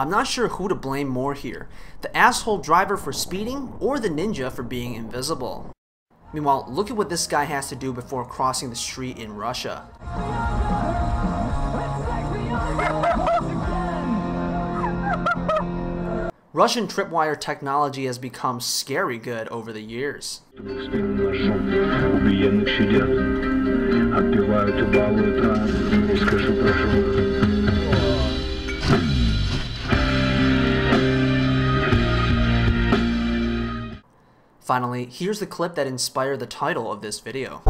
I'm not sure who to blame more here, the asshole driver for speeding or the ninja for being invisible. Meanwhile, look at what this guy has to do before crossing the street in Russia. Russian tripwire technology has become scary good over the years. Finally, here's the clip that inspired the title of this video.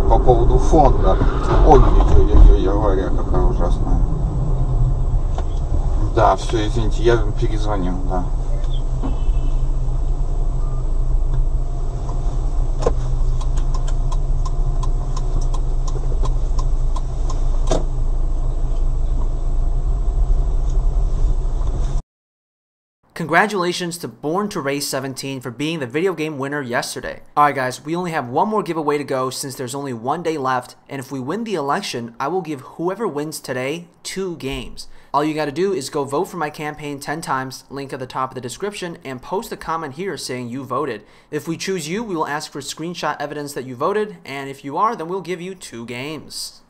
По поводу фонда. Ой-ой-ой, авария какая ужасная. Да, все, извините, я перезвоню, да. Congratulations to Born to Race 17 for being the video game winner yesterday. Alright guys, we only have one more giveaway to go since there's only one day left, and if we win the election, I will give whoever wins today 2 games. All you gotta do is go vote for my campaign 10 times, link at the top of the description, and post a comment here saying you voted. If we choose you, we will ask for screenshot evidence that you voted, and if you are, then we'll give you 2 games.